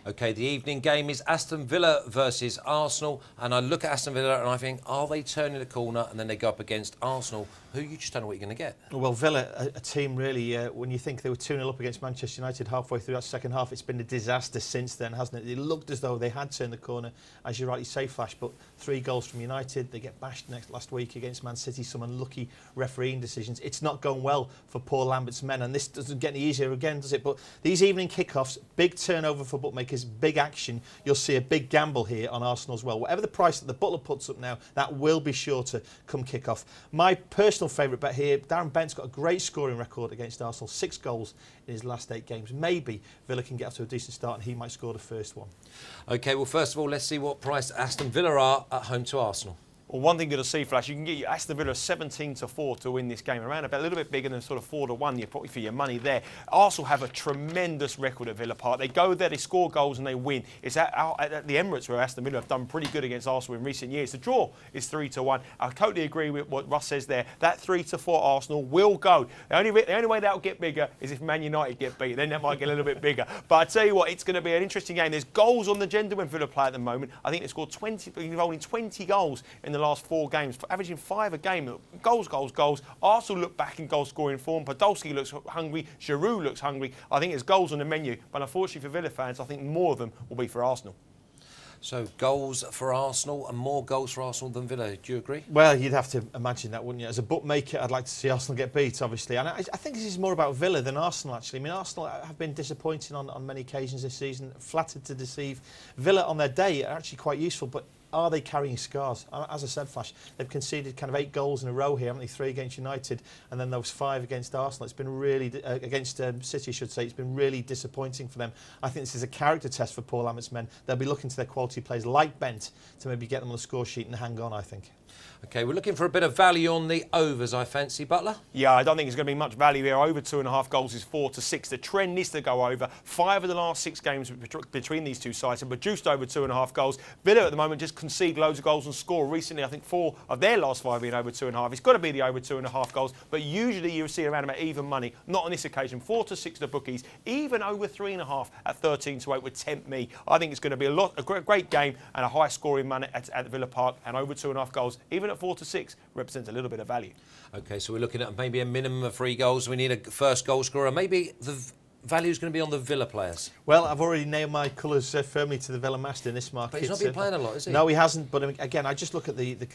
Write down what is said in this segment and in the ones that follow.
OK, the evening game is Aston Villa versus Arsenal. And I look at Aston Villa and I think, are they turning the corner? And then they go up against Arsenal, who you just don't know what you're going to get. Well, Villa, a team really, when you think they were 2-0 up against Manchester United halfway through that second half, it's been a disaster since then, hasn't it? It looked as though they had turned the corner, as you rightly say, Flash, but 3 goals from United. They get bashed last week against Man City, some unlucky refereeing decisions. It's not going well for Paul Lambert's men, and this doesn't get any easier again, does it? But these evening kickoffs, big turnover for bookmakers, big action. You'll see a big gamble here on Arsenal as well. Whatever the price that the Butler puts up now, that will be sure to come kick-off. My personal favourite bet here, Darren Bent's got a great scoring record against Arsenal, 6 goals in his last 8 games. Maybe Villa can get off to a decent start and he might score the first one. OK, well, first of all, let's see what price Aston Villa are at home to Arsenal. Well, one thing you're going to see, Flash, you can get your Aston Villa 17-4 to win this game. Around about a little bit bigger than sort of 4-1 probably for your money there. Arsenal have a tremendous record at Villa Park. They go there, they score goals and they win. It's at the Emirates where Aston Villa have done pretty good against Arsenal in recent years. The draw is 3-1. I totally agree with what Russ says there. That 3-4 Arsenal will go. The only way that'll get bigger is if Man United get beat. Then that might get a little bit bigger. But I tell you what, it's going to be an interesting game. There's goals on the agenda when Villa play at the moment. I think they scored 20 goals in the last 4 games, averaging 5 a game. Goals, goals, goals. Arsenal look back in goal-scoring form. Podolski looks hungry. Giroud looks hungry. I think there's goals on the menu, but unfortunately for Villa fans, I think more of them will be for Arsenal. So goals for Arsenal and more goals for Arsenal than Villa. Do you agree? Well, you'd have to imagine that, wouldn't you? As a bookmaker, I'd like to see Arsenal get beat, obviously. And I think this is more about Villa than Arsenal, actually. I mean, Arsenal have been disappointing on many occasions this season, flattered to deceive. Villa on their day are actually quite useful, but are they carrying scars? As I said, Flash, they've conceded kind of 8 goals in a row here, haven't they? 3 against United, and then those 5 against Arsenal. It's been really, against City, I should say, it's been really disappointing for them. I think this is a character test for Paul Lambert's men. They'll be looking to their quality players like Bent to maybe get them on the score sheet and hang on, I think. OK, we're looking for a bit of value on the overs, I fancy, Butler. Yeah, I don't think there's going to be much value here. Over 2.5 goals is 4-6. The trend needs to go over. 5 of the last 6 games between these two sides have produced over 2.5 goals. Villa at the moment just concede loads of goals and score. Recently, I think 4 of their last 5 being over 2.5. It's got to be the over 2.5 goals, but usually you see around about even money. Not on this occasion. 4-6 to the bookies. Even over 3.5 at 13-8 would tempt me. I think it's going to be a great game and a high scoring money at the Villa Park, and over 2.5 goals, even at 4-6, represents a little bit of value. OK, so we're looking at maybe a minimum of 3 goals. We need a first goal scorer. Maybe the value is going to be on the Villa players. Well, I've already nailed my colours firmly to the Villa master in this market. But he's not been playing a lot, is he? No, he hasn't. But again, I just look at the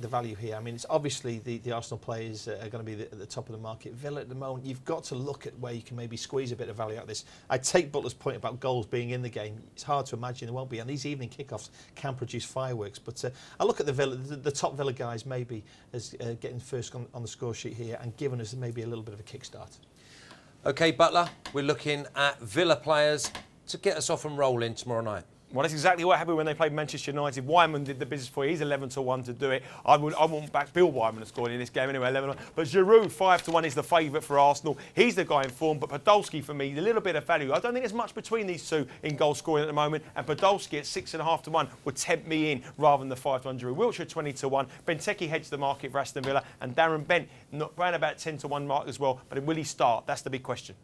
value here. I mean, it's obviously the Arsenal players are going to be at the top of the market. Villa at the moment, you've got to look at where you can maybe squeeze a bit of value out of this. I take Butler's point about goals being in the game. It's hard to imagine there won't be. And these evening kickoffs can produce fireworks. But I look at the top Villa guys maybe as getting first on the score sheet here and giving us maybe a little bit of a kickstart. OK, Butler, we're looking at Villa players to get us off and rolling tomorrow night. Well, that's exactly what happened when they played Manchester United. Wiseman did the business for you. He's 11-1 to do it. I wouldn't back Bill Wiseman to score in this game anyway, 11-1. But Giroud, 5-1, is the favourite for Arsenal. He's the guy in form. But Podolski, for me, a little bit of value. I don't think there's much between these two in goal scoring at the moment. And Podolski at 6.5-1 would tempt me in rather than the 5-1 Giroud. Wiltshire 20-1. Benteke heads the market for Aston Villa. And Darren Bent, around about 10-1 mark as well. But will he start? That's the big question.